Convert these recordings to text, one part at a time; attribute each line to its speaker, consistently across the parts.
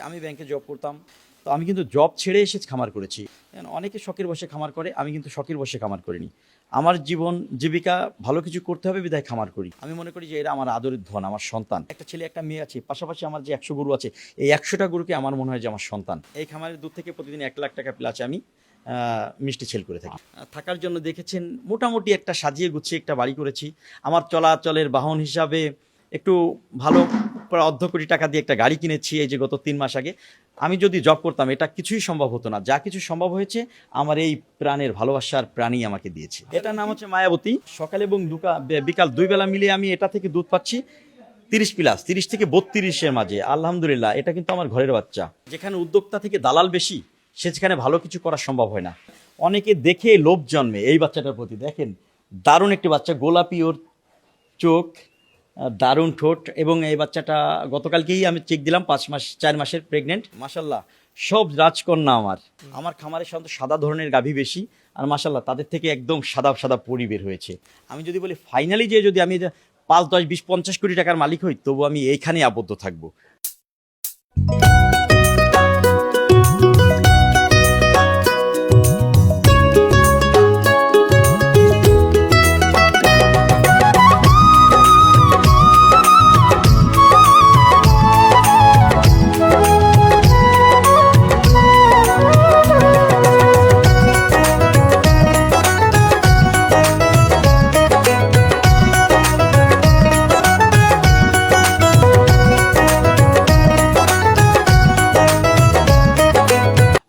Speaker 1: আমি ব্যাংকে জব করতাম। তো আমি কিন্তু জব ছেড়ে এসে খামার করেছি। অনেকে শখের বশে খামার করে, আমি কিন্তু শখের বশে খামার করিনি। আমার জীবন জীবিকা ভালো কিছু করতে হবে বিধায় খামার করি। আমি মনে করি যে এরা আমার আদরের ধন, আমার সন্তান। একটা ছেলে একটা মেয়ে আছে, পাশাপাশি আমার যে ১০০ গরু আছে, এই ১০০টা গরুকে আমার মনে হয় যে আমার সন্তান। এই খামারের দুধ থেকে প্রতিদিন ১,০০,০০০ টাকা প্লাস আমি মিষ্টি সেল করে থাকি। থাকার জন্য দেখেছেন মোটামুটি একটা সাজিয়ে গুছিয়ে একটা বাড়ি করেছি। আমার চলাচলের বাহন হিসাবে একটু ভালো প্রায় ১/২ কোটি টাকা দিয়ে একটা গাড়ি কিনেছি এই যে গত ৩ মাস আগে। আমি যদি জব করতাম এটা কিছুই সম্ভব হতো না। যা কিছু সম্ভব হয়েছে আমার এই প্রাণের ভালোবাসার প্রাণী আমাকে দিয়েছে। এটার নাম হচ্ছে মায়াবতী। সকাল এবং বিকাল ২ বেলা মিলিয়ে আমি এটা থেকে দুধ পাচ্ছি ৩০ প্লাস, ৩০ থেকে ৩২ এর মাঝে। আলহামদুলিল্লাহ, এটা কিন্তু আমার ঘরের বাচ্চা। যেখানে উদ্যোক্তা থেকে দালাল বেশি, সেখানে ভালো কিছু করা সম্ভব হয় না। অনেকে দেখে লোভ জন্মে এই বাচ্চাটার প্রতি। দেখেন দারুণ একটি বাচ্চা, গোলাপি ওর চোখ, দারুণ ঠোঁট, এবং এই বাচ্চাটা গতকালকেই আমি চেক দিলাম, 4 মাসের প্রেগনেন্ট। মাশাল্লাহ, সব রাজকন্যা আমার। আমার খামারের সাধারণত সাদা ধরনের গাভী বেশি, আর মাশাল্লাহ তাদের থেকে একদম সাদা সাদা পরি বের হয়েছে। আমি যদি বলি ফাইনালি যে যদি আমি ৫, ১০, ২০, ৫০ কোটি টাকার মালিক হই, তবু আমি এইখানেই আবদ্ধ থাকবো।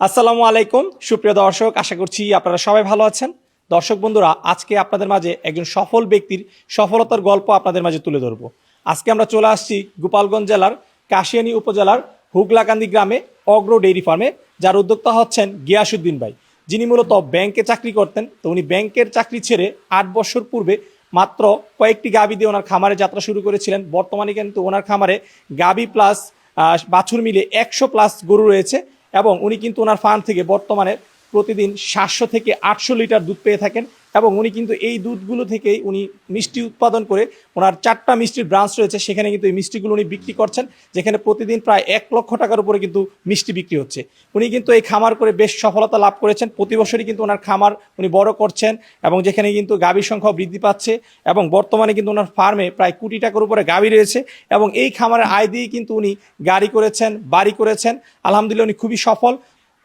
Speaker 2: আসসালামু আলাইকুম সুপ্রিয় দর্শক, আশা করছি আপনারা সবাই ভালো আছেন। দর্শক বন্ধুরা, আজকে আপনাদের মাঝে একজন সফল ব্যক্তির সফলতার গল্প আপনাদের মাঝে তুলে ধরবো। আজকে আমরা চলে আসছি গোপালগঞ্জ জেলার কাশিয়ানী উপজেলার হুগলাকান্দি গ্রামে অগ্র ডেইরি ফার্মে, যার উদ্যোক্তা হচ্ছেন গিয়াসউদ্দিন ভাই, যিনি মূলত ব্যাংকে চাকরি করতেন। তো উনি ব্যাংকের চাকরি ছেড়ে ৮ বছর পূর্বে মাত্র কয়েকটি গাভী দিয়ে ওনার খামারে যাত্রা শুরু করেছিলেন। বর্তমানে কিন্তু ওনার খামারে গাভী প্লাস বাছুর মিলে ১০০+ গরু রয়েছে, এবং উনি কিন্তু ওনার ফার্ম থেকে বর্তমানে প্রতিদিন ৭০০ থেকে ৮০০ লিটার দুধ পেয়ে থাকেন। এবং উনি কিন্তু এই দুধগুলো থেকেই উনি মিষ্টি উৎপাদন করে ওনার ৪টা মিষ্টির ব্রাঞ্চ রয়েছে, সেখানে কিন্তু এই মিষ্টিগুলো উনি বিক্রি করছেন, যেখানে প্রতিদিন প্রায় ১,০০,০০০ টাকার উপরে কিন্তু মিষ্টি বিক্রি হচ্ছে। উনি কিন্তু এই খামার করে বেশ সফলতা লাভ করেছেন। প্রতি বছরই কিন্তু ওনার খামার উনি বড় করছেন, এবং যেখানে কিন্তু গাভীর সংখ্যা বৃদ্ধি পাচ্ছে, এবং বর্তমানে কিন্তু ওনার ফার্মে প্রায় কোটি টাকার উপরে গাভী রয়েছে। এবং এই খামারের আয় দিয়েই কিন্তু উনি গাড়ি করেছেন, বাড়ি করেছেন। আলহামদুলিল্লাহ, উনি খুবই সফল।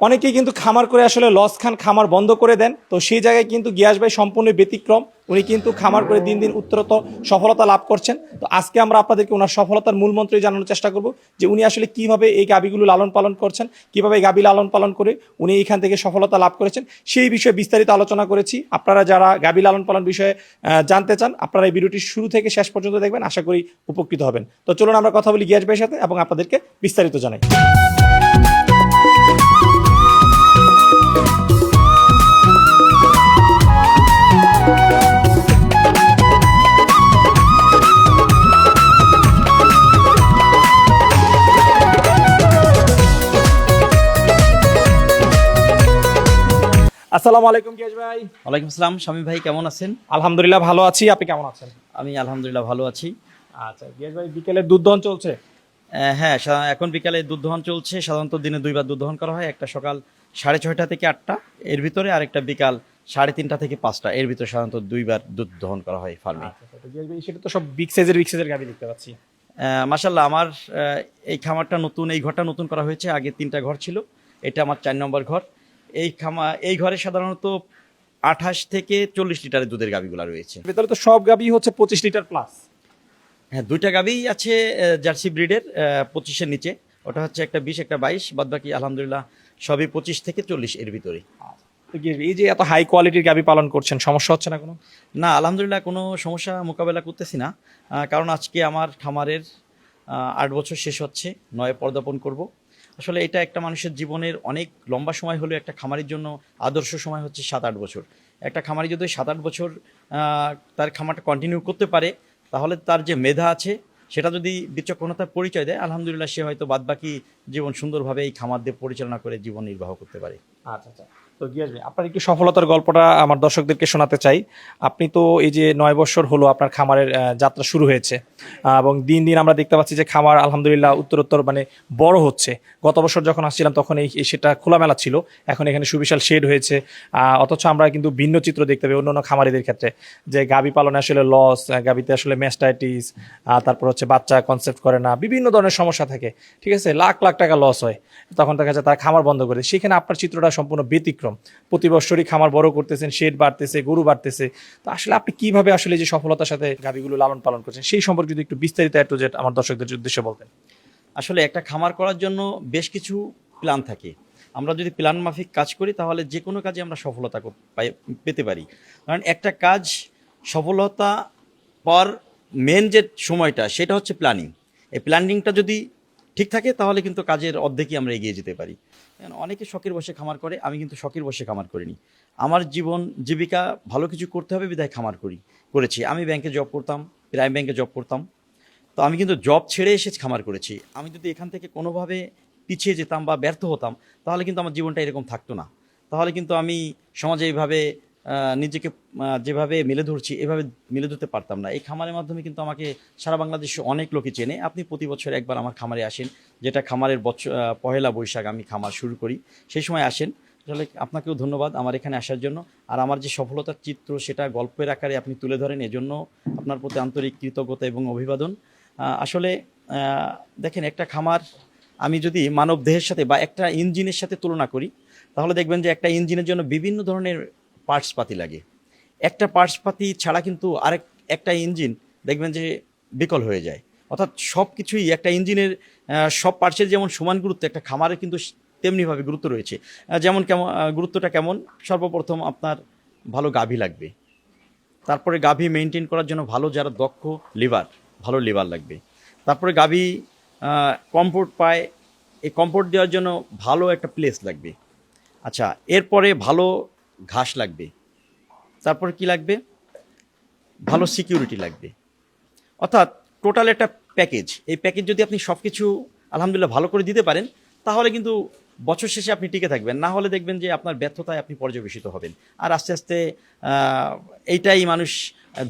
Speaker 2: অনেকেই কিন্তু খামার করে আসলে লস খান, খামার বন্ধ করে দেন। তো সেই জায়গায় কিন্তু গিয়াস ভাই সম্পূর্ণ ব্যতিক্রম। উনি কিন্তু খামার করে দিন দিন উত্তরোত্তর সফলতা লাভ করছেন। তো আজকে আমরা আপনাদেরকে ওনার সফলতার মূল মন্ত্রই জানানোর চেষ্টা করব, যে উনি আসলে কিভাবে এই গাভীগুলো লালন পালন করছেন, কিভাবে এই গাভী লালন পালন করে উনি এখান থেকে সফলতা লাভ করেছেন, সেই বিষয়ে বিস্তারিত আলোচনা করেছি। আপনারা যারা গাভী লালন পালন বিষয়ে জানতে চান, আপনারা এই ভিডিওটি শুরু থেকে শেষ পর্যন্ত দেখবেন, আশা করি উপকৃত হবেন। তো চলুন আমরা কথা বলি গিয়াস ভাইয়ের সাথে এবং আপনাদেরকে বিস্তারিত জানাই। আসসালামু আলাইকুম গিয়াস ভাই।
Speaker 1: ওয়ালাইকুম আসসালাম শামী ভাই, কেমন আছেন?
Speaker 2: আলহামদুলিল্লাহ ভালো আছি, আপনি কেমন আছেন?
Speaker 1: আমি আলহামদুলিল্লাহ ভালো আছি।
Speaker 2: আচ্ছা গিয়াস ভাই, বিকেলের দুধ দহন চলছে?
Speaker 1: হ্যাঁ, এখন বিকালে দুধ দহন চলছে। সাধারণত দিনে ২ বার দুধ দহন করা হয়, একটা সকাল ৬:৩০ থেকে ৮টা এর ভিতরে, আর একটা বিকাল ৩:৩০ থেকে ৫টা এর ভিতরে সাধারণত ২ বার দুধ দহন করা হয় ফার্মে।
Speaker 2: গিয়াস ভাই, সেটা তো সব বিগ সাইজের গাভী দেখতে পাচ্ছি।
Speaker 1: মাশাল্লাহ, আমার এই খামারটা নতুন, এই ঘরটা নতুন করা হয়েছে। আগে ৩টা ঘর ছিল, এটা আমার ৪ নম্বর ঘর। এই ঘরে সাধারণত ২৮ থেকে ৪০ লিটারের দুধের গাভীগুলা রয়েছে।
Speaker 2: ভেতরে তো সব গাভী হচ্ছে ২৫ লিটার প্লাস।
Speaker 1: হ্যাঁ, 2টা গাভীই আছে জার্সি ব্রিডের, 25-এর নিচে। ওটা হচ্ছে একটা 20, একটা 22, বাদ বাকি আলহামদুলিল্লাহ সবই 25 থেকে 40 এর ভিতরে।
Speaker 2: তো গিয়াস ভাই, এই যে এত হাই কোয়ালিটির গাভী পালন করছেন, সমস্যা হচ্ছে না কোনো?
Speaker 1: না, আলহামদুলিল্লাহ কোনো সমস্যা মোকাবেলা করতেছি না। কারণ আজকে আমার খামারের 8 বছর শেষ হচ্ছে, 9 পদার্পণ করব। আসলে এটা একটা মানুষের জীবনের অনেক লম্বা সময় হলেও একটা খামারের জন্য আদর্শ সময় হচ্ছে 7-8 বছর। একটা খামারি যদি 7-8 বছর তার খামারটা কন্টিনিউ করতে পারে, তাহলে তার যে মেধা আছে সেটা যদি বিচক্ষণতার পরিচয় দেয়, আলহামদুলিল্লাহ সে হয়তো বাদবাকি জীবন সুন্দরভাবে এই খামার দিয়ে পরিচালনা করে জীবন নির্বাহ করতে পারে।
Speaker 2: আচ্ছা আচ্ছা। তো গিয়াস ভাই, আপনার একটু সফলতার গল্পটা আমার দর্শকদেরকে শোনাতে চাই। আপনি তো এই যে 9 বছর হলো আপনার খামারের যাত্রা শুরু হয়েছে, এবং দিন দিন আমরা দেখতে পাচ্ছি যে খামার আলহামদুলিল্লাহ উত্তরোত্তর মানে বড় হচ্ছে। গত বছর যখন আসছিলাম তখন এই সেটা খোলামেলা ছিল, এখন এখানে সুবিশাল শেড হয়েছে। অথচ আমরা কিন্তু ভিন্ন চিত্র দেখতে পাই অন্যান্য খামারিদের ক্ষেত্রে, যে গাভী পালনে আসলে লস, গাভীতে আসলে ম্যাস্টাইটিস, তারপর হচ্ছে বাচ্চা কনসেপ্ট করে না, বিভিন্ন ধরনের সমস্যা থাকে, ঠিক আছে, লাখ লাখ টাকা লস হয়। তখন দেখা যায় তারা খামার বন্ধ করে দেয়। সেখানে আপনার চিত্রটা সম্পূর্ণ ব্যতিক্রম। প্রতি বছরই খামার বড় করতেছেন, শেড বাড়তেছে, গরু বাড়তেছে। তো আসলে আপনি কিভাবে আসলে যে সফলতার সাথে গাভীগুলো লালন পালন করছেন সেই সম্পর্কে যদি একটু বিস্তারিত একটু যে আমার দর্শকদের উদ্দেশ্যে বলতেন।
Speaker 1: আসলে একটা খামার করার জন্য বেশ কিছু প্ল্যান থাকে। আমরা যদি প্ল্যান মাফিক কাজ করি তাহলে যে কোনো কাজে আমরা সফলতা পেতে পারি। কারণ একটা কাজ সফলতা পাওয়ার মেন যে সময়টা সেটা হচ্ছে প্ল্যানিং। এই প্ল্যানিংটা যদি ঠিক থাকে তাহলে কিন্তু কাজের অর্ধেকই আমরা এগিয়ে যেতে পারি। অনেকে শখের বসে খামার করে, আমি কিন্তু শখের বসে খামার করিনি। আমার জীবন জীবিকা ভালো কিছু করতে হবে বিধায় খামার করেছি। আমি ব্যাংকে জব করতাম, প্রাইম ব্যাংকে জব করতাম। তো আমি কিন্তু জব ছেড়ে এসে খামার করেছি। আমি যদি এখান থেকে কোনোভাবে পিছিয়ে যেতাম বা ব্যর্থ হতাম তাহলে কিন্তু আমার জীবনটা এরকম থাকতো না। তাহলে কিন্তু আমি সমাজে এইভাবে নিজেকে যেভাবে মেলে ধরছি এভাবে মেলে ধরতে পারতাম না। এই খামারের মাধ্যমে কিন্তু আমাকে সারা বাংলাদেশে অনেক লোকই চেনে। আপনি প্রতি বছর একবার আমার খামারে আসেন, যেটা খামারের পহেলা বৈশাখ আমি খামার শুরু করি, সেই সময় আসেন। আসলে আপনাকেও ধন্যবাদ আমার এখানে আসার জন্য। আর আমার যে সফলতার চিত্র সেটা গল্পের আকারে আপনি তুলে ধরেন, এজন্য আপনার প্রতি আন্তরিক কৃতজ্ঞতা এবং অভিবাদন। আসলে দেখেন, একটা খামার আমি যদি মানব দেহের সাথে বা একটা ইঞ্জিনের সাথে তুলনা করি তাহলে দেখবেন যে একটা ইঞ্জিনের জন্য বিভিন্ন ধরনের পার্টস পাতি লাগে। একটা পার্টস পাতি ছাড়া কিন্তু একটা ইঞ্জিন দেখবেন যে বিকল হয়ে যায়। অর্থাৎ সব কিছুই একটা ইঞ্জিনের সব পার্টসের যেমন সমান গুরুত্ব, একটা খামারের কিন্তু তেমনিভাবে গুরুত্ব রয়েছে। যেমন গুরুত্বটা কেমন, সর্বপ্রথম আপনার ভালো গাভী লাগবে। তারপরে গাভী মেনটেন করার জন্য যারা দক্ষ ভালো লিভার লাগবে। তারপরে গাভী কম্পোর্ট পায়, এই কম্পোর্ট দেওয়ার জন্য ভালো একটা প্লেস লাগবে। আচ্ছা, এরপরে ভালো ঘাস লাগবে। তারপরে কি লাগবে, ভালো সিকিউরিটি লাগবে। অর্থাৎ টোটাল একটা প্যাকেজ। এই প্যাকেজ যদি আপনি সব কিছু আলহামদুলিল্লাহ ভালো করে দিতে পারেন তাহলে কিন্তু বছর শেষে আপনি টিকে থাকবেন। না হলে দেখবেন যে আপনার ব্যর্থতায় আপনি পর্যবেসিত হবেন। আর আস্তে আস্তে এইটাই মানুষ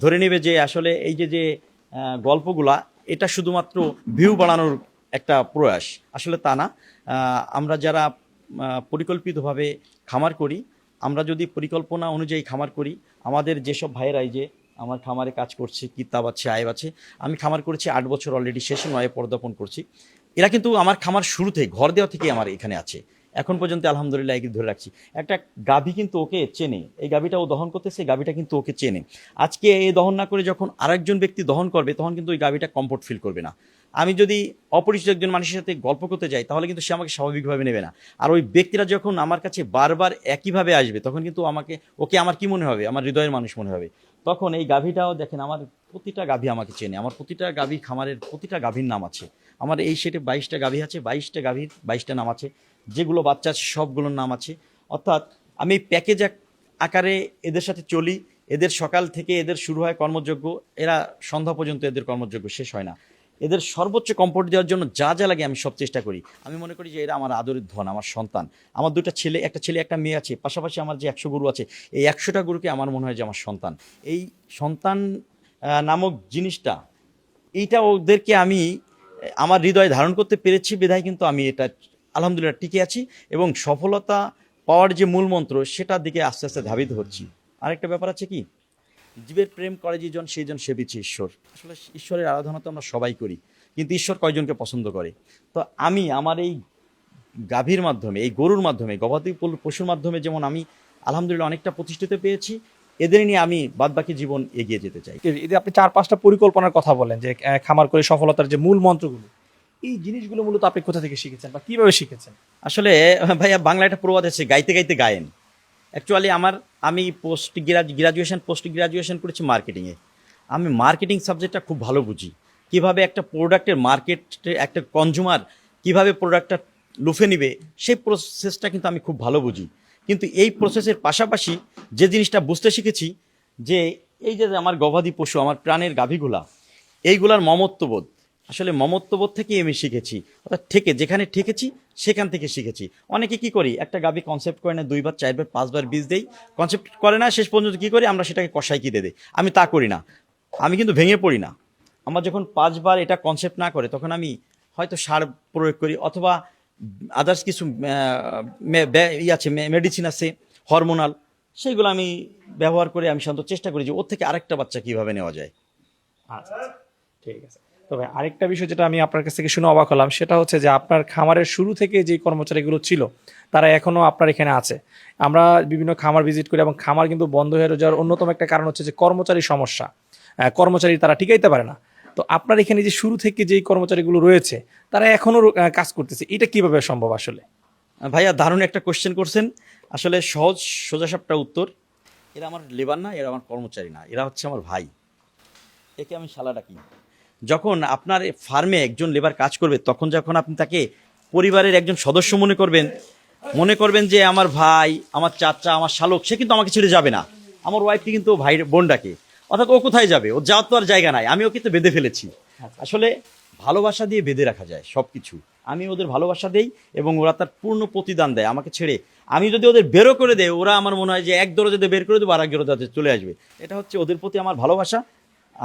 Speaker 1: ধরে নেবে যে আসলে এই যে গল্পগুলা এটা শুধুমাত্র ভিউ বাড়ানোর একটা প্রয়াস। আসলে তা না। আমরা যারা পরিকল্পিতভাবে খামার করি, আমরা যদি পরিকল্পনা অনুযায়ী খামার করি, আমাদের যেসব ভাইয়েরাই যে আমার খামারে কাজ করছে, কিতাব আছে, আয়েব আছে, আমি খামার করেছি 8 বছর অলরেডি, শেষে 9 পদার্পণ করছি। এরা কিন্তু আমার খামার শুরুতে ঘর দেওয়া থেকে আমার এখানে আছে, এখন পর্যন্ত আলহামদুলিল্লাহ একে ধরে রাখছি। একটা গাভী কিন্তু ওকে চেনে, এই গাভীটা ও দহন করতেছে, গাভীটা কিন্তু ওকে চেনে। আজকে এ দহন না করে যখন আরেকজন ব্যক্তি দহন করবে তখন কিন্তু ওই গাভীটা কমফোর্ট ফিল করবে না। আমি যদি অপরিচিত একজন মানুষের সাথে গল্প করতে যাই তাহলে কিন্তু সে আমাকে স্বাভাবিকভাবে নেবে না। আর ওই ব্যক্তিরা যখন আমার কাছে বারবার একইভাবে আসবে তখন কিন্তু ওকে আমার কি মনে হবে, আমার হৃদয়ের মানুষ মনে হবে। তখন এই গাভীটাও দেখেন, আমার প্রতিটা গাভী আমাকে চেনে, আমার প্রতিটা গাভী খামারের প্রতিটা গাভীর নাম আছে। আমার এই সেটে 22টা গাভী আছে, 22টা গাভীর 22টা নাম আছে, যেগুলো বাচ্চা আছে সবগুলোর নাম আছে। অর্থাৎ আমি প্যাকেজ আকারে এদের সাথে চলি। এদের সকাল থেকে এদের শুরু হয় কর্মযোগ্য, এরা সন্ধ্যা পর্যন্ত এদের কর্মযোগ্য শেষ হয় না। এদের সর্বোচ্চ কমফোর্ট দেওয়ার জন্য যা যা লাগে আমি সব চেষ্টা করি। আমি মনে করি যে এরা আমার আদরের ধন, আমার সন্তান। আমার দুটো ছেলে, একটা ছেলে একটা মেয়ে আছে, পাশাপাশি আমার যে 100 গরু আছে, এই 100টা গরুকে আমার মনে হয় যে আমার সন্তান। এই সন্তান নামক জিনিসটা, এইটা ওদেরকে আমি আমার হৃদয়ে ধারণ করতে পেরেছি বিধায় কিন্তু আমি এটা আলহামদুলিল্লাহ টিকে আছি এবং সফলতা পাওয়ার যে মূল মন্ত্র সেটার দিকে আস্তে আস্তে ধাবিত হচ্ছি। আরেকটা ব্যাপার আছে কি, জীবের প্রেম করে যেজন সেইজন সেবিছে ঈশ্বর। আসলে ঈশ্বরের আরাধনা তো আমরা সবাই করি, কিন্তু ঈশ্বর কয়জনকে পছন্দ করে? তো আমি আমার এই গাভীর মাধ্যমে, এই গরুর মাধ্যমে, গবাদি পশুর মাধ্যমে যেমন আমি আলহামদুলিল্লাহ অনেকটা প্রতিষ্ঠিত পেয়েছি, এদের নিয়ে আমি বাদবাকি জীবন এগিয়ে যেতে চাই।
Speaker 2: এই যে আপনি 4-5টা পরিকল্পনার কথা বলেন যে খামার করে সফলতার যে মূল মন্ত্রগুলো, এই জিনিসগুলো মূলত আপনি কোথা থেকে শিখেছেন বা কিভাবে শিখেছেন?
Speaker 1: আসলে ভাইয়া, বাংলা একটা প্রবাদ আছে, গাইতে গাইতে গায়েন। অ্যাকচুয়ালি আমি পোস্ট গ্রাজুয়েশন করেছি মার্কেটিংয়ে। আমি মার্কেটিং সাবজেক্টটা খুব ভালো বুঝি। কিভাবে একটা প্রোডাক্টের মার্কেটে একটা কনজিউমার কিভাবে প্রোডাক্টটা লুফে নিবে সেই প্রসেসটা কিন্তু আমি খুব ভালো বুঝি। কিন্তু এই প্রসেসের পাশাপাশি যে জিনিসটা বুঝতে শিখেছি যে এই যে আমার গবাদি পশু, আমার প্রাণের গাভীগুলা, এইগুলার মমত্ববোধ, আসলে মমত্ববোধ থেকেই আমি শিখেছি, অর্থাৎ যেখানে ঠেকেছি সেখান থেকে শিখেছি। অনেকে কি করি, একটা গাবি কনসেপ্ট করে না 2 বার 4 বার 5 বার বীজ দেই, কনসেপ্ট করে না, শেষ পর্যন্ত কি করি আমরা সেটাকে কষাই কি দিয়ে দেই। আমি তা করি না, আমি কিন্তু ভেঙে পড়ি না। আমার যখন 5 বার এটা কনসেপ্ট না করে তখন আমি হয়তো সার প্রয়োগ করি, অথবা আদার্স কিছু আছে, মেডিসিন আছে হরমোনাল, সেইগুলো আমি ব্যবহার করে আমি সাধারণত চেষ্টা করি যে ওর থেকে আরেকটা বাচ্চা কিভাবে নেওয়া যায়।
Speaker 2: আচ্ছা, ঠিক আছে। তবে আরেকটা বিষয় যেটা আমি আপনার কাছ থেকে শুনে অবাক হলাম, সেটা হচ্ছে যে আপনার খামারের শুরু থেকে যে কর্মচারীগুলো ছিল তারা এখনো আপনার এখানে আছে। আমরা বিভিন্ন খামার ভিজিট করি এবং খামার কিন্তু বন্ধ হয়ে যাওয়ার অন্যতম একটা কারণ হচ্ছে যে কর্মচারী সমস্যা। কর্মচারী তারা টিকাইতে পারে না। তো আপনার এখানে যে শুরু থেকে যেই কর্মচারীগুলো রয়েছে তারা এখনো কাজ করতেছে, এটা কিভাবে সম্ভব আসলে?
Speaker 1: ভাইয়া দারুণ একটা কোশ্চেন করছেন। আসলে সহজ সোজাসাপটা উত্তর, এরা আমার লেবার না, এরা আমার কর্মচারী না, এরা হচ্ছে আমার ভাই। একে আমি শালা ডাকি। যখন আপনার ফার্মে একজন লেবার কাজ করবে তখন যখন আপনি তাকে পরিবারের একজন সদস্য মনে করবেন যে আমার ভাই, আমার চাচা, আমার শালক, সে কিন্তু আমাকে ছেড়ে যাবে না। আমার ওয়াইফকে কিন্তু ভাই বোন ডাকে, অর্থাৎ ও কোথায় যাবে, ওর যাওয়ার তো আর জায়গা নাই, আমি ওকে তো বেঁধে ফেলেছি। আসলে ভালোবাসা দিয়ে বেঁধে রাখা যায় সব কিছু। আমি ওদের ভালোবাসা দেই এবং ওরা তার পূর্ণ প্রতিদান দেয় আমাকে ছেড়ে। আমি যদি ওদের বেরো করে দেয়, ওরা আমার মনে হয় যে এক দরজাতে বের করে দেবো আর এক দরজাতে চলে আসবে। এটা হচ্ছে ওদের প্রতি আমার ভালোবাসা,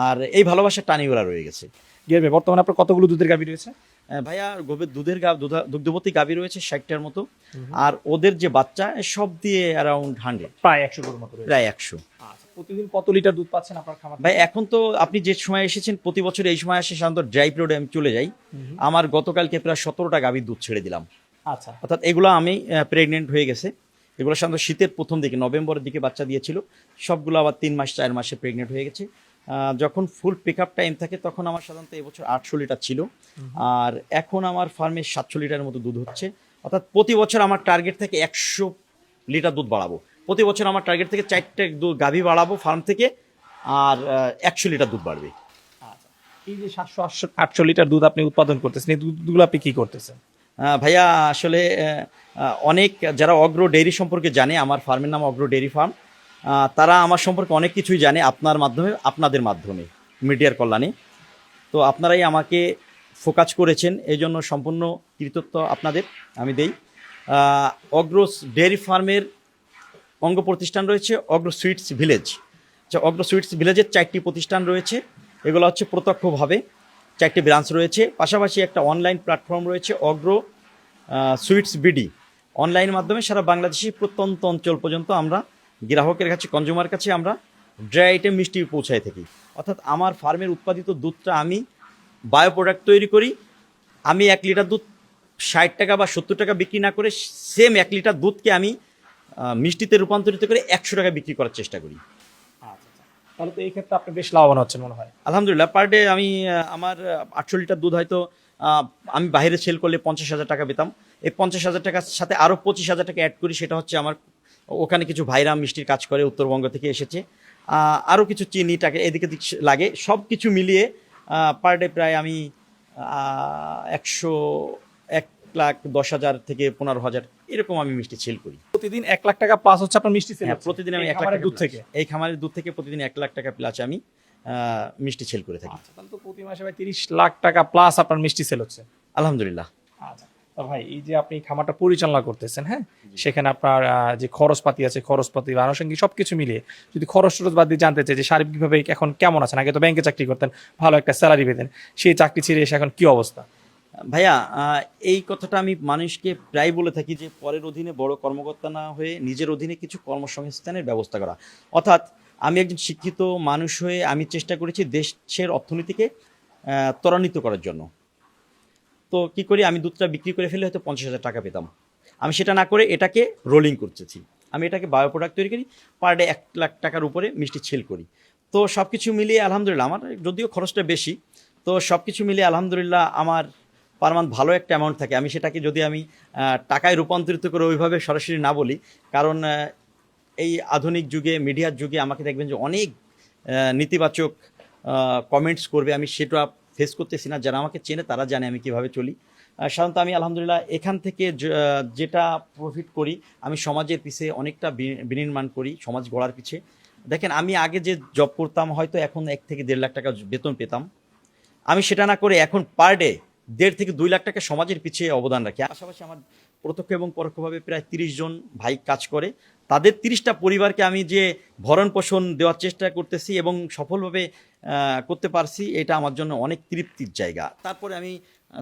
Speaker 1: আর এই ভালোবাসার টানি ওরা রয়ে গেছে।
Speaker 2: গিয়ে বর্তমানে আপনার কতগুলো দুধের গাভী রয়েছে?
Speaker 1: ভাইয়া দুগ্ধবতী গাভী রয়েছে 60টার মতো, আর ওদের যে বাচ্চা সব দিয়ে অ্যারাউন্ড 100,
Speaker 2: প্রায় 100 গরুর মতো রয়েছে।
Speaker 1: প্রায় 100।
Speaker 2: আচ্ছা, প্রতিদিন কত লিটার দুধ পাচ্ছেন আপনার খামার?
Speaker 1: ভাই এখন তো আপনি যে সময় এসেছেন, প্রতি বছর এই সময় আসে সাধারণত ড্রাই পিরিয়ডে আমি চলে যাই। আমার গতকালকে প্রায় 17টা গাভীর দুধ ছেড়ে দিলাম।
Speaker 2: আচ্ছা,
Speaker 1: অর্থাৎ এগুলো আমি প্রেগনেন্ট হয়ে গেছে। এগুলো সাধারণত শীতের প্রথম দিকে নভেম্বরের দিকে বাচ্চা দিয়েছিল, সবগুলো আবার 3 মাস 4 মাসে প্রেগনেন্ট হয়ে গেছে। যখন ফুল পিক আপ টাইম থাকে তখন আমার সাধারণত এবছর 800 লিটার ছিল, আর এখন আমার ফার্মে 700 লিটারের মতো দুধ হচ্ছে। অর্থাৎ প্রতি বছর আমার টার্গেট থেকে 100 লিটার দুধ বাড়াবো। প্রতি বছর আমার টার্গেট থেকে 4টে গাভী বাড়াবো ফার্ম থেকে, আর 100 লিটার দুধ বাড়বে।
Speaker 2: আচ্ছা, এই যে 700-800 লিটার দুধ আপনি উৎপাদন করতেছেন, এই দুধগুলো আপনি কি করতেছেন?
Speaker 1: ভাইয়া আসলে অনেক যারা অগ্র ডেইরি সম্পর্কে জানে, আমার ফার্মের নাম অগ্র ডেইরি ফার্ম, তারা আমার সম্পর্কে অনেক কিছুই জানে আপনাদের মাধ্যমে, মিডিয়ার কল্যাণে। তো আপনারাই আমাকে ফোকাস করেছেন, এই জন্য সম্পূর্ণ কৃতিত্ব আপনাদের আমি দেই। অগ্র ডেইরি ফার্মের অঙ্গ প্রতিষ্ঠান রয়েছে অগ্র সুইটস ভিলেজ। অগ্র সুইটস ভিলেজের 4টি প্রতিষ্ঠান রয়েছে। এগুলো হচ্ছে প্রত্যক্ষভাবে 4টি ব্রাঞ্চ রয়েছে, পাশাপাশি একটা অনলাইন প্ল্যাটফর্ম রয়েছে অগ্র সুইটস বিডি। অনলাইনের মাধ্যমে সারা বাংলাদেশের প্রত্যন্ত অঞ্চল পর্যন্ত আমরা গ্রাহকের কাছে, কনজিউমার কাছে আমরা ড্রাই আইটেম মিষ্টি পৌঁছায় থাকি। অর্থাৎ আমার ফার্মের উৎপাদিত দুধটা আমি বায়ো প্রোডাক্ট তৈরি করি। আমি 1 লিটার দুধ 60 টাকা বা 70 টাকা বিক্রি না করে সেম 1 লিটার দুধকে আমি মিষ্টিতে রূপান্তরিত করে 100 টাকা বিক্রি করার চেষ্টা করি।
Speaker 2: আচ্ছা, তাহলে তো এই ক্ষেত্রে আপনি বেশ লাভবান হচ্ছেন মনে হয়।
Speaker 1: আলহামদুলিল্লাহ, পার ডে আমি আমার 800 লিটার দুধ হয়তো আমি বাইরে সেল করলে 50,000 টাকা পেতাম। এই 50,000 টাকার সাথে আরও 25,000 টাকা অ্যাড করি, সেটা হচ্ছে আমার ওখানে কিছু ভাইরা মিষ্টির কাজ করে, উত্তরবঙ্গ থেকে এসেছে, আরও কিছু চিনি টাকা এদিকে লাগে, সব কিছু মিলিয়ে পার ডে প্রায় আমি 1,10,000 থেকে 15,000 এরকম আমি মিষ্টি সেল করি।
Speaker 2: প্রতিদিন 1 লাখ টাকা প্লাস হচ্ছে আপনার মিষ্টি সেল?
Speaker 1: হ্যাঁ, প্রতিদিন আমি 1 লাখ টাকা
Speaker 2: দুধ থেকে?
Speaker 1: এই খামারের দুধ থেকে প্রতিদিন 1 লাখ টাকা প্লাস আমি মিষ্টি সেল করে থাকি।
Speaker 2: আচ্ছা, তাহলে তো প্রতি মাসে ভাই 30 লাখ টাকা প্লাস আপনার মিষ্টি সেল হচ্ছে।
Speaker 1: আলহামদুলিল্লাহ।
Speaker 2: আচ্ছা, তো ভাই এই যে আপনি খামারটা পরিচালনা করতেছেন, হ্যাঁ, সেখানে আপনার যে খরচপাতি আছে, খরচপাতি বা আনুষঙ্গিক সবকিছু মিলিয়ে যদি খরচ টরচ বাদ দিয়ে জানতে চাই যে সার্বিকভাবে এখন কেমন আছেন? আগে তো ব্যাংকে চাকরি করতেন, ভালো একটা স্যালারি পেতেন, সেই চাকরি ছেড়ে এসে এখন কি অবস্থা?
Speaker 1: ভাইয়া এই কথাটা আমি মানুষকে প্রায় বলে থাকি যে পরের অধীনে বড় কর্মকর্তা না হয়ে নিজের অধীনে কিছু কর্মসংস্থানের ব্যবস্থা করা। অর্থাৎ আমি একজন শিক্ষিত মানুষ হয়ে আমি চেষ্টা করেছি দেশের অর্থনীতিকে ত্বরান্বিত করার জন্য। তো কি করি, আমি দুধটা বিক্রি করে ফেলে হয়তো 50,000 টাকা পেতাম, আমি সেটা না করে এটাকে রোলিং করতেছি। আমি এটাকে বায়ো প্রোডাক্ট তৈরি করি, পার ডে 1 লাখ টাকার উপরে মিষ্টি সেল করি। তো সব কিছু মিলিয়ে আলহামদুলিল্লাহ, আমার যদিও খরচটা বেশি, তো সব কিছু মিলিয়ে আলহামদুলিল্লাহ আমার পার মান্থ ভালো একটা অ্যামাউন্ট থাকে। আমি সেটাকে যদি আমি টাকায় রূপান্তরিত করে ওইভাবে সরাসরি না বলি, কারণ এই আধুনিক যুগে, মিডিয়ার যুগে আমাকে দেখবেন যে অনেক নেতিবাচক কমেন্টস করবে, আমি সেটা ফেস করতেছি না। যারা আমাকে চেনে তারা জানে আমি কিভাবে চলি। সাধারণত আমি আলহামদুলিল্লাহ এখান থেকে যেটা প্রফিট করি আমি সমাজের পিছে অনেকটা বিনির্মাণ করি, সমাজ গড়ার পিছে। দেখেন, আমি আগে যে জব করতাম হয়তো এখন 1 থেকে 1.5 লাখ টাকা বেতন পেতাম, আমি সেটা না করে এখন পার ডে 1.5 থেকে 2 লাখ টাকা সমাজের পিছিয়ে অবদান রাখি। পাশাপাশি আমার প্রত্যক্ষ এবং পরোক্ষভাবে প্রায় 30 জন ভাই কাজ করে। তাদের 30টা পরিবারকে আমি যে ভরণ পোষণ দেওয়ার চেষ্টা করতেছি এবং সফলভাবে করতে পারছি, এটা আমার জন্য অনেক তৃপ্তির জায়গা। তারপরে আমি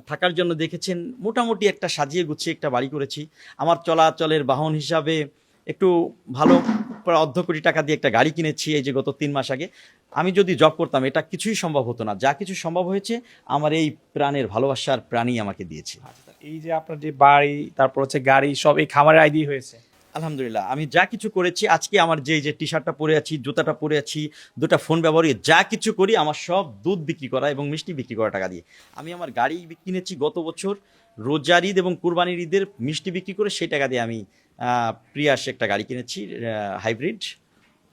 Speaker 1: থাকার জন্য দেখেছেন মোটামুটি একটা সাজিয়ে গুছিয়ে একটা বাড়ি করেছি। আমার চলাচলের বাহন হিসাবে একটু ভালো প্রায় 1.5 কোটি টাকা দিয়ে একটা গাড়ি কিনেছি এই যে গত 3 মাস আগে। আমি যদি জব করতাম এটা কিছুই সম্ভব হতো না। যা কিছু সম্ভব হয়েছে আমার এই প্রাণের ভালোবাসার প্রাণী আমাকে দিয়েছে।
Speaker 2: এই যে আপনার যে বাড়ি, তারপর হচ্ছে গাড়ি, সব এই খামারের আয় দিয়ে হয়েছে?
Speaker 1: আলহামদুলিল্লাহ, আমি যা কিছু করেছি, আজকে আমার যে টি শার্টটা পরে আছি, জুতাটা পরে আছি, 2টা ফোন ব্যবহার যা কিছু করি আমার সব দুধ বিক্রি করা এবং মিষ্টি বিক্রি করা টাকা দিয়ে। আমি আমার গাড়ি কিনেছি গত বছর রোজার ঈদ এবং কুরবানির ঈদের মিষ্টি বিক্রি করে, সেই টাকা দিয়ে আমি প্রিয়াস একটা গাড়ি কিনেছি হাইব্রিড।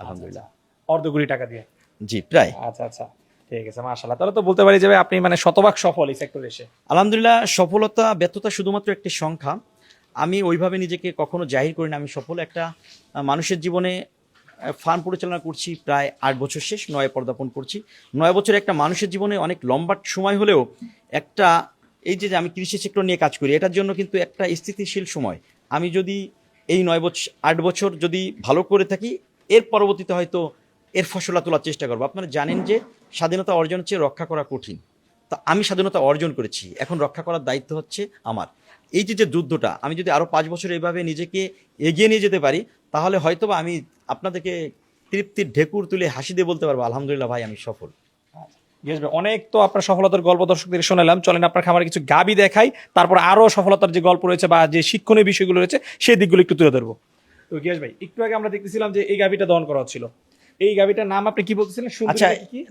Speaker 1: আলহামদুলিল্লাহ।
Speaker 2: 1.5 কোটি টাকা দিয়ে?
Speaker 1: জি প্রায়।
Speaker 2: আচ্ছা আচ্ছা, ঠিক আছে, মাশাআল্লাহ। তাহলে তো বলতে পারি যে ভাই আপনি মানে শতভাগ সফল এই সেক্টরে এসে।
Speaker 1: আলহামদুলিল্লাহ, সফলতা ব্যর্থতা শুধুমাত্র একটি সংখ্যা। আমি ওইভাবে নিজেকে কখনো জাহির করি না। আমি সফল একটা মানুষের জীবনে ফার্ম পরিচালনা করছি প্রায় 8 বছর, শেষ 9 পদার্পণ করছি। 9 বছর একটা মানুষের জীবনে অনেক লম্বা সময় হলেও একটা এই যে আমি কৃষি সেক্টর নিয়ে কাজ করি, এটার জন্য কিন্তু একটা স্থিতিশীল সময়। আমি যদি এই 8 বছর যদি ভালো করে থাকি, এর পরবর্তীতে হয়তো এর ফসলা তোলার চেষ্টা করবো। আপনারা জানেন যে স্বাধীনতা অর্জনের চেয়ে রক্ষা করা কঠিন। তা আমি স্বাধীনতা অর্জন করেছি, এখন রক্ষা করার দায়িত্ব হচ্ছে আমার। এই যে যুদ্ধটা, আমি যদি আরও 5 বছর এইভাবে নিজেকে এগিয়ে নিয়ে যেতে পারি, তাহলে হয়তোবা আমি আপনাদেরকে তৃপ্তির ঢেকুর তুলে হাসি দিয়ে বলতে পারবো আলহামদুলিল্লাহ ভাই আমি সফল।
Speaker 2: অনেক তো আপনার সফলতার গল্প দর্শকদের শোনালাম, চলেন আপনার খামারে কিছু গাবি দেখাই, তারপর আরো সফলতার যে গল্প রয়েছে বা যে শিক্ষণীয় বিষয়গুলো রয়েছে সেই দিকগুলো একটু তুলে ধরবো। তো গিয়াস ভাই, একটু আগে আমরা দেখতেছিলাম যে এই গাবিটা দহন করা হচ্ছিল, এই গাবিটার নাম আপনি কি বলতেছিলেন?
Speaker 1: আচ্ছা,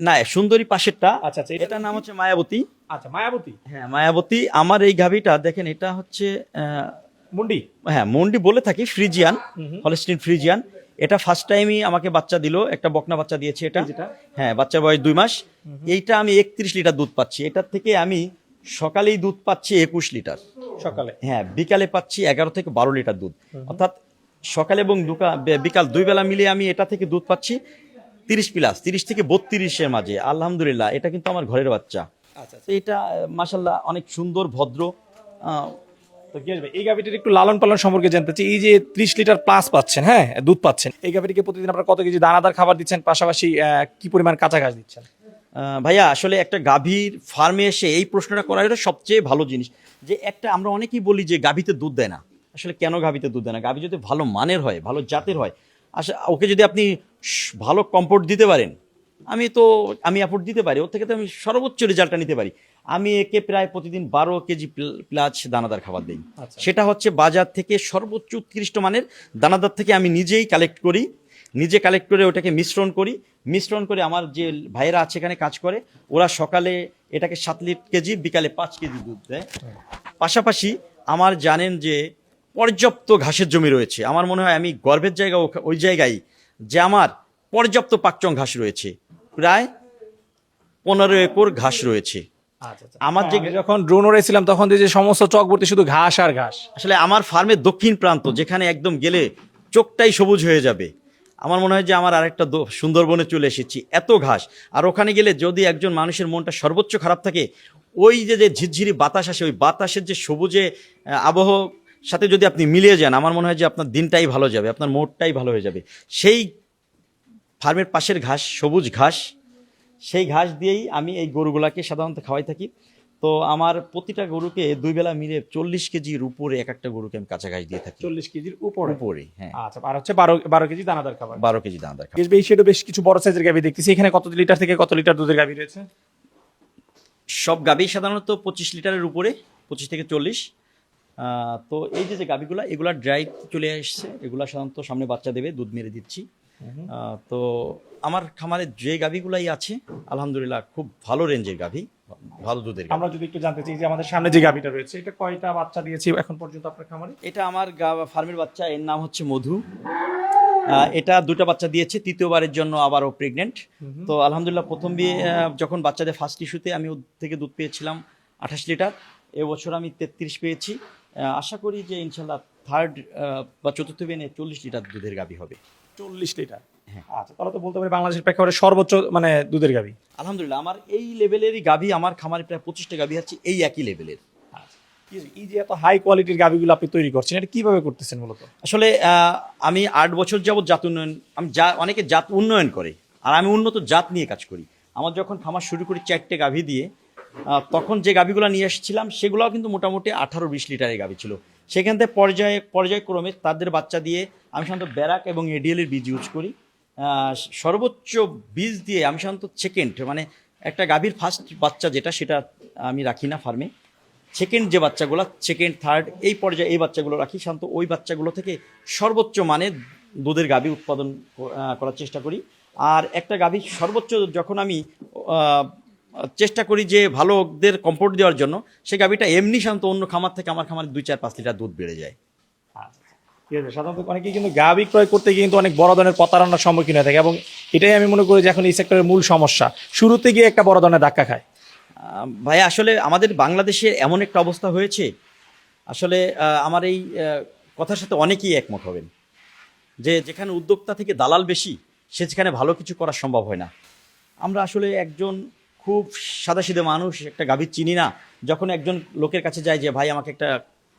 Speaker 1: না সুন্দরী পাশেরটা,
Speaker 2: আচ্ছা আচ্ছা,
Speaker 1: এটার নাম হচ্ছে মায়াবতী।
Speaker 2: আচ্ছা, মায়াবতী।
Speaker 1: হ্যাঁ মায়াবতী। আমার এই গাবিটা দেখেন, এটা হচ্ছে
Speaker 2: মুন্ডি।
Speaker 1: হ্যাঁ মুন্ডি বলে থাকি, ফ্রিজিয়ান, হলস্টিন ফ্রিজিয়ান। এটা ফার্স্ট টাইমই আমাকে বাচ্চা দিল, একটা বকনা বাচ্চা দিয়েছে এটা। হ্যাঁ, বাচ্চার বয়স 2 মাস। এইটা আমি 31 লিটার দুধ পাচ্ছি। এটার থেকে আমি সকালেই দুধ পাচ্ছি 21 লিটার
Speaker 2: সকালে,
Speaker 1: হ্যাঁ বিকালে পাচ্ছি 11 থেকে 12 লিটার দুধ। অর্থাৎ সকালে এবং বিকাল 2 বেলা মিলিয়ে আমি এটা থেকে দুধ পাচ্ছি 30+, 30 থেকে 32-এর মাঝে। আলহামদুলিল্লাহ, এটা কিন্তু আমার ঘরের বাচ্চা।
Speaker 2: আচ্ছা,
Speaker 1: এটা মাশাল্লাহ অনেক সুন্দর, ভদ্র।
Speaker 2: তো গিয়াস ভাই, এই গাভিটির একটু লালন পালন সম্পর্কে জানতে চাই। এই যে 30 লিটার প্লাস পাচ্ছেন, হ্যাঁ দুধ পাচ্ছেন, এই গাভিটিকে প্রতিদিন আপনারা কত কেজি দানাদার খাবার দিচ্ছেন, পাশাপাশি কি পরিমাণ কাঁচা ঘাস দিচ্ছেন?
Speaker 1: ভাইয়া আসলে একটা গাভীর ফার্মে এসে এই প্রশ্নটা করা এটা সবচেয়ে ভালো জিনিস। যে একটা আমরা অনেকেই বলি যে গাভীতে দুধ দেয় না। আসলে কেন গাভীতে দুধ দেয় না? গাভী যদি ভালো মানের হয়, ভালো জাতের হয়, আসলে ওকে যদি আপনি ভালো কম্পোর্ট দিতে পারেন, আমি অ্যাফোর্ড দিতে পারি, ওর থেকে তো আমি সর্বোচ্চ রেজাল্টটা নিতে পারি। আমি একে প্রায় প্রতিদিন 12 কেজি প্লাস দানাদার খাবার দিই। সেটা হচ্ছে বাজার থেকে সর্বোচ্চ উৎকৃষ্ট মানের দানাদার থেকে আমি নিজেই কালেক্ট করি, নিজে কালেক্ট করে ওটাকে মিশ্রণ করে আমার যে ভাইয়েরা আছে এখানে কাজ করে, ওরা সকালে এটাকে 7 কেজি, বিকালে 5 কেজি দুধ দেয়। পাশাপাশি আমার জানেন যে পর্যাপ্ত ঘাসের জমি রয়েছে। আমার মনে হয় আমি গর্বের জায়গা ওই জায়গায় যে আমার পর্যাপ্ত পাকচং ঘাস রয়েছে, প্রায় 15 একর ঘাস রয়েছে। আমার যে
Speaker 2: যখন ড্রোন উড়াইছিলাম তখন যে সমস্ত চকবর্তী শুধু ঘাস আর ঘাস।
Speaker 1: আসলে আমার ফার্মের দক্ষিণ প্রান্ত, যেখানে একদম গেলে চোখটাই সবুজ হয়ে যাবে। আমার মনে হয় যে আমার আরেকটা সুন্দরবনে চলে এসেছি, এত ঘাস। আর ওখানে গেলে যদি একজন মানুষের মনটা সর্বোচ্চ খারাপ থাকে, ওই যে ঝিরঝিরি বাতাস আসে, ওই বাতাসের যে সবুজে আবহাওয়ার সাথে যদি আপনি মিলিয়ে যান, আমার মনে হয় যে আপনার দিনটাই ভালো যাবে, আপনার মুডটাই ভালো হয়ে যাবে। সেই ফার্মের পাশের ঘাস, সবুজ ঘাস, সেই ঘাস দিয়েই আমি এই গরুগুলাকে সাধারণত খাওয়াই থাকি। তো আমার প্রতিটা গরুকে 2 বেলা মিলে 40 কেজির উপরে এক একটা গরুকে আমি কাঁচা ঘাস দিয়ে থাকি।
Speaker 2: 40 কেজির উপরে?
Speaker 1: হ্যাঁ।
Speaker 2: আচ্ছা, আর হচ্ছে 12 কেজি দানাদার খাবার।
Speaker 1: 12 কেজি দানাদার খাবার।
Speaker 2: বেশ কিছু বড় সাইজের গাভী দেখতেছি এখানে। কত লিটার থেকে কত লিটার দুধের গাভী রয়েছে?
Speaker 1: সব গাভী সাধারণত 25 লিটারের উপরে, 25 থেকে 40। তো এই যে গাভীগুলা, এগুলা ড্রাই চলে আসছে, এগুলা সাধারণত সামনে বাচ্চা দেবে, দুধ মেরে দিচ্ছি। তো আমার খামারে যে গাভীগুলাই আছে আলহামদুলিল্লাহ খুব ভালো রেঞ্জের গাভী, ভালো দুধের।
Speaker 2: আমরা যদি একটু জানতে চাই যে আমাদের সামনে যে গাভীটা রয়েছে, এটা কয়টা বাচ্চা দিয়েছে এখন পর্যন্ত আপনার খামারে?
Speaker 1: এটা আমার ফার্মের বাচ্চা, এর নাম হচ্ছে মধু। এটা 2টা বাচ্চা দিয়েছে, 3য়বারের জন্য আবারও প্রেগনেন্ট। তো আলহামদুলিল্লাহ, প্রথম বিয়ে যখন বাচ্চা দেয় ফার্স্ট ইস্যুতে আমি ওর থেকে দুধ পেয়েছিলাম 28 লিটার। এবছর আমি 33 পেয়েছি। আশা করি যে ইনশাল্লাহ থার্ড বা চতুর্থ বিয়ে 40 লিটার দুধের গাভী হবে।
Speaker 2: 40 লিটার? আচ্ছা, তাহলে তো বলতে পারি বাংলাদেশের প্রেক্ষাপটে সর্বোচ্চ মানে দুধের গাভী।
Speaker 1: আলহামদুলিল্লাহ, আমার এই লেভেলেরই গাভী, আমার খামারে প্রায় 25টা গাভী আছে এই একই লেভেলের।
Speaker 2: এই যে এত হাই কোয়ালিটির গাভীগুলো আপনি তৈরি করছেন, এটা কিভাবে করতেছেন মূলত?
Speaker 1: আসলে আমি 8 বছর যাবত জাত উন্নয়ন, অনেকে জাত উন্নয়ন করে, আর আমি উন্নত জাত নিয়ে কাজ করি। আমার যখন খামার শুরু করি 4টে গাভী দিয়ে, তখন যে গাভীগুলো নিয়ে এসেছিলাম সেগুলোও কিন্তু মোটামুটি 18-20 লিটারের গাভী ছিল। সেখান থেকে পর্যায়ক্রমে তাদের বাচ্চা দিয়ে আমি সাধারণত ব্যারাক এবং এডিএলের বীজ ইউজ করি। সর্বোচ্চ বীজ দিয়ে আমি সাধারণত সেকেন্ড, মানে একটা গাভীর ফার্স্ট বাচ্চা যেটা, সেটা আমি রাখি না ফার্মে। সেকেন্ড যে বাচ্চাগুলো, সেকেন্ড থার্ড এই পর্যায়ে এই বাচ্চাগুলো রাখি। সাধারণত ওই বাচ্চাগুলো থেকে সর্বোচ্চ মানে দুধের গাভী উৎপাদন করার চেষ্টা করি। আর একটা গাভী সর্বোচ্চ যখন আমি চেষ্টা করি যে ভালোদের কম্পোর্ট দেওয়ার জন্য, সেই গাভীটা এমনি সাধারণত অন্য খামার থেকে আমার খামারে 2-4-5 লিটার দুধ বেড়ে যায়।
Speaker 2: ঠিক আছে, সাধারণত অনেকেই কিন্তু গাভী ক্রয় করতে গিয়ে কিন্তু অনেক বড় ধরনের প্রতারণার সম্মুখীন হয়ে থাকে, এবং এটাই আমি মনে করি যে এখন এই সেক্টরের মূল সমস্যা, শুরুতে গিয়ে একটা বড় ধরনের ধাক্কা খায়।
Speaker 1: ভাই আসলে আমাদের বাংলাদেশে এমন একটা অবস্থা হয়েছে, আসলে আমার এই কথার সাথে অনেকেই একমত হবেন, যে যেখানে উদ্যোক্তা থেকে দালাল বেশি, সেখানে ভালো কিছু করা সম্ভব হয় না। আমরা আসলে একজন খুব সাদাসিধে মানুষ, একটা গাভী চিনি না, যখন একজন লোকের কাছে যায় যে ভাই আমাকে একটা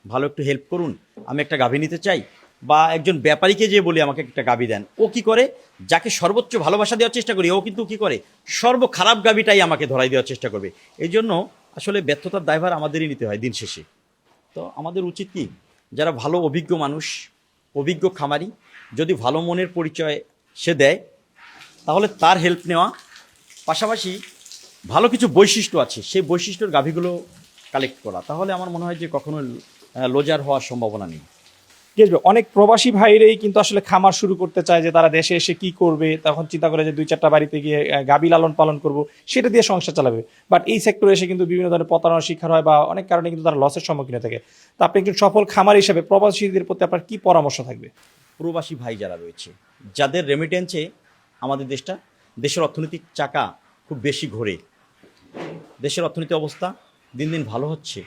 Speaker 1: ভালো একটু হেল্প করুন, আমি একটা গাভী নিতে চাই, বা একজন ব্যাপারীকে যে বলি আমাকে একটা গাভী দেন, ও কি করে, যাকে সর্বোচ্চ ভালোবাসা দেওয়ার চেষ্টা করি, ও কিন্তু কি করে সর্বখারাপ গাভীটাই আমাকে ধরাই দেওয়ার চেষ্টা করবে। এই জন্য আসলে ব্যর্থতার দায়ভার আমাদেরই নিতে হয় দিন শেষে। তো আমাদের উচিত কি, যারা ভালো অভিজ্ঞ মানুষ, অভিজ্ঞ খামারি, যদি ভালো মনের পরিচয় সে দেয়, তাহলে তার হেল্প নেওয়া, পাশাপাশি ভালো কিছু বৈশিষ্ট্য আছে সেই বৈশিষ্ট্যর গাভীগুলো কালেক্ট করা, তাহলে আমার মনে হয় যে কখনো লোজার হওয়ার সম্ভাবনা নেই।
Speaker 2: অনেক প্রবাসী ভাইরাই কিন্তু আসলে খামার শুরু করতে চায়, যে তারা দেশে এসে কি করবে, তখন চিন্তা করে যে 2-4টা বাড়িতে গিয়ে গাভী লালন পালন করব, সেটা দিয়ে সংসার চালাবে। বাট এই সেক্টরে এসে কিন্তু বিভিন্ন ধরনের প্রতারণার শিকার হয়, বা অনেক কারণে কিন্তু তারা লসের সম্মুখীন হয়ে থাকে। তো আপনি একজন সফল খামার হিসেবে প্রবাসীদের প্রতি আপনার কি পরামর্শ থাকবে?
Speaker 1: প্রবাসী ভাই যারা রয়েছে, যাদের রেমিটেন্সে আমাদের দেশের অর্থনৈতিক চাকা খুব বেশি ঘোরে, দেশের অর্থনৈতিক অবস্থা দিন দিন ভালো হচ্ছে,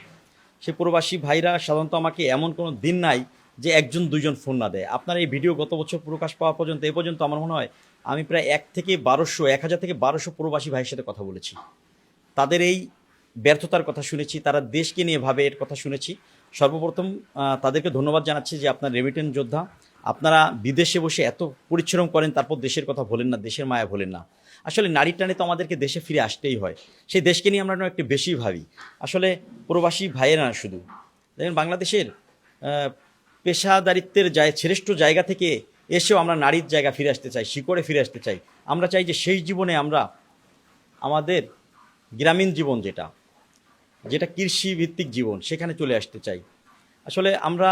Speaker 1: সে প্রবাসী ভাইরা সাধারণত আমাকে এমন কোনো দিন নাই যে 1-2জন ফোন না দেয়। আপনার এই ভিডিও গত বছর প্রকাশ পাওয়া পর্যন্ত এ পর্যন্ত আমার মনে হয় আমি প্রায় 1000 থেকে 1200 প্রবাসী ভাইয়ের সাথে কথা বলেছি। তাদের এই ব্যর্থতার কথা শুনেছি, তারা দেশকে নিয়ে ভাবে এর কথা শুনেছি। সর্বপ্রথম তাদেরকে ধন্যবাদ জানাচ্ছি যে আপনার রেমিটেন্স যোদ্ধা, আপনারা বিদেশে বসে এত পরিশ্রম করেন, তারপর দেশের কথা ভোলেন না, দেশের মায়া ভোলেন না। আসলে নারীর টানে তো আমাদেরকে দেশে ফিরে আসতেই হয়, সেই দেশকে নিয়ে আমরা একটু বেশি ভাবি। আসলে প্রবাসী ভাইয়েরা না শুধু দেখেন, বাংলাদেশের পেশাদারিত্বের শ্রেষ্ঠ জায়গা থেকে এসেও আমরা নারীর জায়গা ফিরে আসতে চাই, শিকড়ে ফিরে আসতে চাই। আমরা চাই যে সেই জীবনে আমরা আমাদের গ্রামীণ জীবন যেটা কৃষি ভিত্তিক জীবন, সেখানে চলে আসতে চাই। আসলে আমরা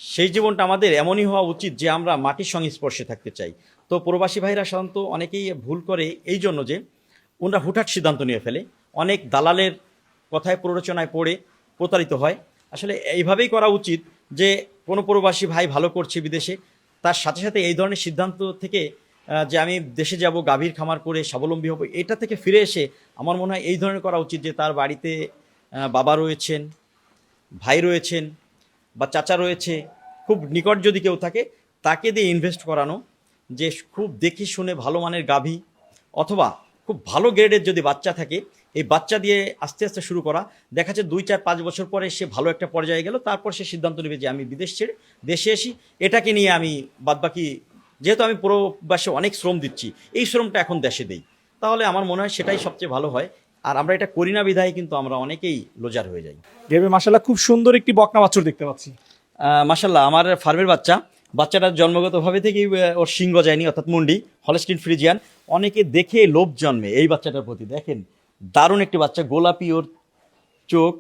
Speaker 1: সেই জীবনটা আমাদের এমনই হওয়া উচিত যে আমরা মাটির সংস্পর্শে থাকতে চাই। তো প্রবাসী ভাইরা সাধারণত অনেকেই ভুল করে এই জন্য যে ওনারা হুটহাট সিদ্ধান্ত নিয়ে ফেলে, অনেক দালালের কথায় প্ররোচনায় পড়ে প্রতারিত হয়। আসলে এইভাবেই করা উচিত যে কোনো প্রবাসী ভাই ভালো করছে বিদেশে, তার সাথে সাথে এই ধরনের সিদ্ধান্ত থেকে যে আমি দেশে যাব, গাভীর খামার করে স্বাবলম্বী হব, এটা থেকে ফিরে এসে আমার মনে হয় এই ধরনের করা উচিত যে তার বাড়িতে বাবা রয়েছেন, ভাই রয়েছেন, বা চাচা রয়েছে, খুব নিকট যদি কেউ থাকে তাকে দিয়ে ইনভেস্ট করানো, যে খুব দেখে শুনে ভালো মানের গাভী অথবা খুব ভালো গ্রেডের যদি বাচ্চা থাকে, এই বাচ্চা দিয়ে আস্তে আস্তে শুরু করা। দেখা যাচ্ছে 2-4-5 বছর পরে সে ভালো একটা পর্যায়ে গেল, তারপর সে সিদ্ধান্ত নেবে যে আমি বিদেশ ছেড়ে দেশে আসি, এটাকে নিয়ে আমি বাদবাকি, যেহেতু আমি প্রবাসে অনেক শ্রম দিচ্ছি, এই শ্রমটা এখন দেশে দিই, তাহলে আমার মনে হয় সেটাই সবচেয়ে ভালো হয়। আর আমরা এটা করি না বিধায় কিন্তু আমরা অনেকেই লোজার হয়ে যাই।
Speaker 2: মাশাআল্লাহ, খুব সুন্দর একটি বকনা বাছুর দেখতে পাচ্ছি।
Speaker 1: মাশাআল্লাহ, আমার ফার্মের বাচ্চাটা জন্মগতভাবে থেকেই ওর শিঙ্গ যায়নি, অর্থাৎ মুন্ডি, হলস্টিন ফ্রিজিয়ান। অনেকে দেখে লোভ জন্মে এই বাচ্চাটার প্রতি। দেখেন দারুণ একটি বাচ্চা, গোলাপি ওর চোখ,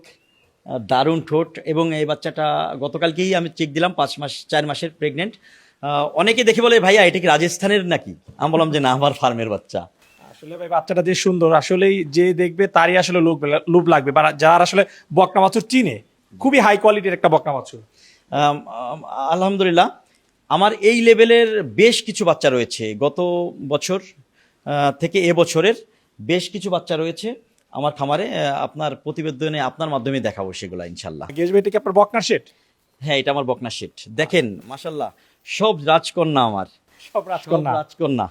Speaker 1: দারুণ ঠোঁট, এবং এই বাচ্চাটা গতকালকেই আমি চেক দিলাম, 4 মাসের প্রেগনেন্ট। অনেকে দেখে বলে ভাইয়া এটা কি রাজস্থানের নাকি? আমি বললাম যে না, আমার ফার্মের বাচ্চা।
Speaker 2: আসলে ভাই বাচ্চাটা যে সুন্দর, আসলেই যে দেখবে তারই আসলে লোভ লাগবে, বা যার আসলে বকনা বাছুর চিনে, খুবই হাই কোয়ালিটির একটা বকনা বাছুর।
Speaker 1: আলহামদুলিল্লাহ, আমার এই লেভেলের বেশ কিছু বাচ্চা রয়েছে, গত বছর থেকে এবছরের বেশ কিছু বাচ্চা রয়েছে আমার খামারে। আপনার প্রতিবেদনে আপনার মাধ্যমে দেখাবো সেগুলো ইনশাল্লাহ।
Speaker 2: গেজ ভাই, এটা কি আপনার বকনার সেট?
Speaker 1: হ্যাঁ, এটা আমার বকনা সেট। দেখেন মাশাল্লাহ, সব রাজকন্যা আমার।
Speaker 2: সব রাজকন্যা।
Speaker 1: সব রাজকন্যা।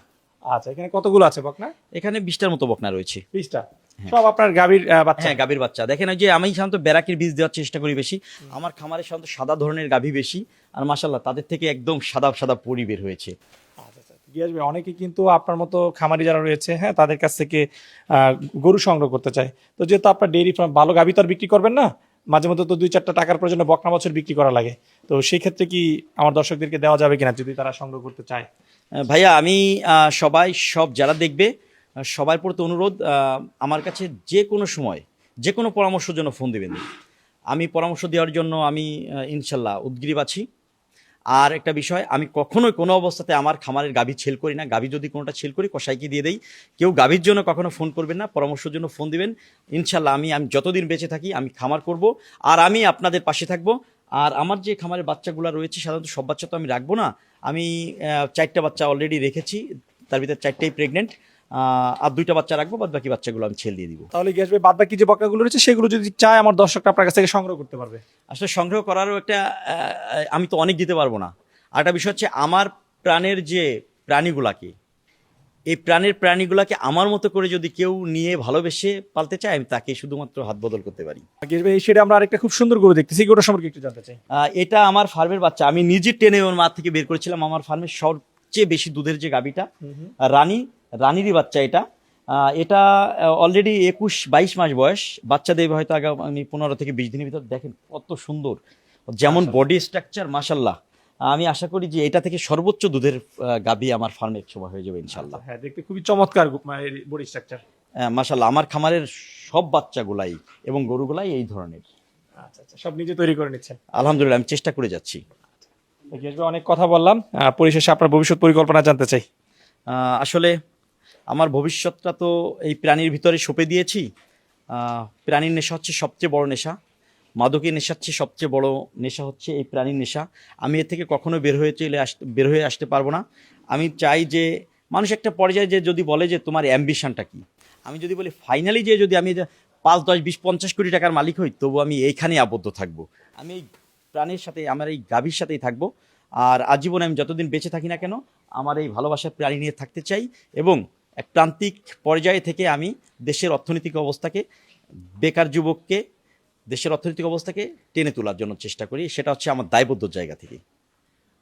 Speaker 2: আচ্ছা, এখানে কতগুলো আছে বকনা?
Speaker 1: এখানে 20টার মতো বকনা রয়েছে।
Speaker 2: 20টা। সব আপনার গাভীর বাচ্চা?
Speaker 1: হ্যাঁ, গাভীর বাচ্চা। দেখেন ওই যে আমি সাধারণত ব্যারাকের বীজ দেওয়ার চেষ্টা করি বেশি। আমার খামারে সাধারণত সাদা ধরনের গাভী বেশি, আর মাশাল্লাহ তাদের থেকে একদম সাদা সাদা পরি বের হয়েছে।
Speaker 2: আচ্ছা আচ্ছা, গিয়াস ভাই, অনেকে কিন্তু আপনার মতো খামারি যারা রয়েছে, হ্যাঁ, তাদের কাছ থেকে গরু সংগ্রহ করতে চায়। তো যেহেতু আপনার ডেইরি ফার্ম, ভালো গাভী তো আর বিক্রি করবেন না, মাঝে মধ্যে তো 2-4টা টাকার প্রয়োজনে বকনা বছর বিক্রি করা লাগে। তো সেই ক্ষেত্রে কি আমার দর্শকদেরকে দেওয়া যাবে কিনা যদি তারা সংগ্রহ করতে চায়?
Speaker 1: ভাইয়া আমি সব যারা দেখবে সবার প্রতি অনুরোধ, আমার কাছে যে কোনো সময় যে কোনো পরামর্শের জন্য ফোন দেবেন। আমি পরামর্শ দেওয়ার জন্য আমি ইনশাল্লাহ উদ্গ্রীব আছি। আর একটা বিষয়, আমি কখনোই কোনো অবস্থাতে আমার খামারের গাভী ছেল করি না। গাভী যদি কোনোটা ছেল করি কসাইকে দিয়ে দেই। কেউ গাভীর জন্য কখনো ফোন করবেন না, পরামর্শের জন্য ফোন দিবেন। ইনশাল্লাহ আমি যতদিন বেঁচে থাকি আমি খামার করব, আর আমি আপনাদের পাশে থাকব। আর আমার যে খামারের বাচ্চাগুলো রয়েছে, সাধারণত সব বাচ্চা তো আমি রাখবো না। আমি 4টা বাচ্চা অলরেডি রেখেছি, তার ভিতরে 4টাই প্রেগনেন্ট। আর 2টা বাচ্চা রাখবো, বাদ বাকি বাচ্চাগুলো আমি ছেল দিয়ে দিব।
Speaker 2: তাহলে গিয়াস ভাই, বাদ বাকি যে বকনাগুলো রয়েছে সেগুলো যদি চায় আমার দর্শকরা আপনার কাছ থেকে সংগ্রহ করতে পারবে?
Speaker 1: আসলে সংগ্রহ করারও একটা আমি তো অনেক দিতে পারবো না। আর একটা বিষয় হচ্ছে, আমার প্রাণের যে প্রাণীগুলাকে, এই প্রাণীগুলাকে আমার মতো করে যদি কেউ নিয়ে ভালোবেসে পালতে চায়, আমি তাকে শুধুমাত্র হাত বদল করতে পারি।
Speaker 2: গিয়াস ভাই, সেটা আমরা আরেকটা খুব সুন্দর গরু দেখতেছি, গরুটা সম্পর্কে একটু জানতে চাই।
Speaker 1: এটা আমার ফার্মের বাচ্চা, আমি নিজে টেনে ওর মা থেকে বের করেছিলাম। আমার ফার্মের সবচেয়ে বেশি দুধের যে গাভীটা, রানীরই বাচ্চা এটা। এটা অলরেডি 21-22 মাস বয়স, বাচ্চা দেবে হয়তো আগামী 15 থেকে 20 দিনের ভিতর। দেখেন কত সুন্দর, যেমন বডি স্ট্রাকচার, মাশাল্লাহ। আমি আশা করি যে এটা থেকে সর্বোচ্চ দুধের গাভী আমার ফার্মে এক সময় হয়ে যাবে ইনশাল্লাহ।
Speaker 2: হ্যাঁ, দেখতে খুবই চমৎকার বডি স্ট্রাকচার।
Speaker 1: মাশাল্লাহ, আমার খামারের সব বাচ্চাগুলাই এবং গরুগুলাই এই ধরনের।
Speaker 2: আচ্ছা আচ্ছা, সব নিজে তৈরি করে নিচ্ছেন?
Speaker 1: আলহামদুলিল্লাহ, আমি চেষ্টা করে যাচ্ছি।
Speaker 2: গিয়াস ভাই, অনেক কথা বললাম, পরিশেষে আপনার ভবিষ্যৎ পরিকল্পনা জানতে চাই।
Speaker 1: আসলে আমার ভবিষ্যৎটা তো এই প্রাণীর ভিতরে সঁপে দিয়েছি। প্রাণীর নেশা হচ্ছে সবচেয়ে বড় নেশা, মাদকের নেশা হচ্ছে সবচেয়ে বড় নেশা, হচ্ছে এই প্রাণীর নেশা। আমি এর থেকে কখনো বের হয়ে আসতে পারবো না। আমি চাই যে মানুষ একটা পর্যায়ে যে যদি বলে যে তোমার অ্যাম্বিশনটা কি, আমি যদি বলি ফাইনালি যে যদি আমি 5, 10, 20, 50 কোটি টাকার মালিক হই, তবু আমি এইখানেই আবদ্ধ থাকবো। আমি এই প্রাণীর সাথে, আমার এই গাভীর সাথেই থাকবো। আর আজীবনে আমি যতদিন বেঁচে থাকি না কেন, আমার এই ভালোবাসার প্রাণী নিয়ে থাকতে চাই। এবং এক প্রান্তিক পর্যায়ে থেকে আমি দেশের অর্থনৈতিক অবস্থাকে, বেকার যুবককে, দেশের অর্থনৈতিক অবস্থাকে টেনে তোলার জন্য চেষ্টা করি। সেটা হচ্ছে আমার দায়বদ্ধ জায়গা থেকে।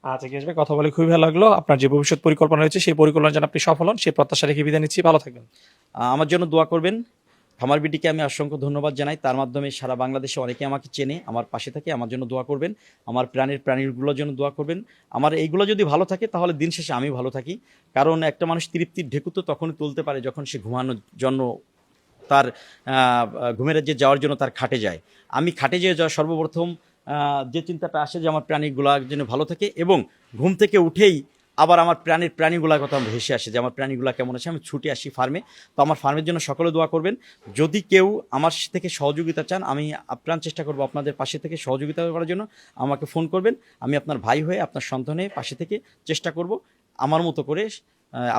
Speaker 2: আচ্ছা গিয়াস ভাই, কথা বলে খুবই ভালো লাগলো। আপনার যে ভবিষ্যৎ পরিকল্পনা রয়েছে সেই পরিকল্পনা যেন আপনি সফল হন, সেই প্রত্যাশা রেখে বিদায় নিচ্ছি। ভালো থাকবেন।
Speaker 1: আমার জন্য দোয়া করবেন। খামার বিটিকে আমি অসংখ্য ধন্যবাদ জানাই। তার মাধ্যমে সারা বাংলাদেশে অনেকে আমাকে চেনে, আমার পাশে থাকে। আমার জন্য দোয়া করবেন, আমার প্রাণীগুলোর জন্য দোয়া করবেন। আমার এইগুলো যদি ভালো থাকে, তাহলে দিন শেষে আমি ভালো থাকি। কারণ একটা মানুষ তৃপ্তির ঢেকু তো তখনই তুলতে পারে যখন সে ঘুমানোর জন্য, তার ঘুমের রাজ্যে যাওয়ার জন্য তার খাটে যায়। আমি খাটে যেয়ে যাওয়া সর্বপ্রথম যে চিন্তাটা আসে যে আমার প্রাণীগুলা যেন ভালো থাকে, এবং ঘুম থেকে উঠেই আবার আমার প্রাণীগুলার কথা ভেসে আসে যে আমার প্রাণীগুলা কেমন আছে। আমি ছুটে আসি ফার্মে। তো আমার ফার্মের জন্য সকলে দোয়া করবেন। যদি কেউ আমার থেকে সহযোগিতা চান, আমি আপ্রাণ চেষ্টা করব আপনাদের পাশে থেকে সহযোগিতা করার জন্য। আমাকে ফোন করবেন, আমি আপনার ভাই হয়ে, আপনার সন্তান হয়ে পাশে থেকে চেষ্টা করব আমার মতো করে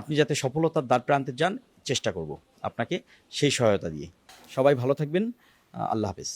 Speaker 1: আপনি যাতে সফলতার দ্বার প্রান্তে যান, চেষ্টা করব আপনাকে সেই সহায়তা দিয়ে। সবাই ভালো থাকবেন। আল্লাহ হাফেজ।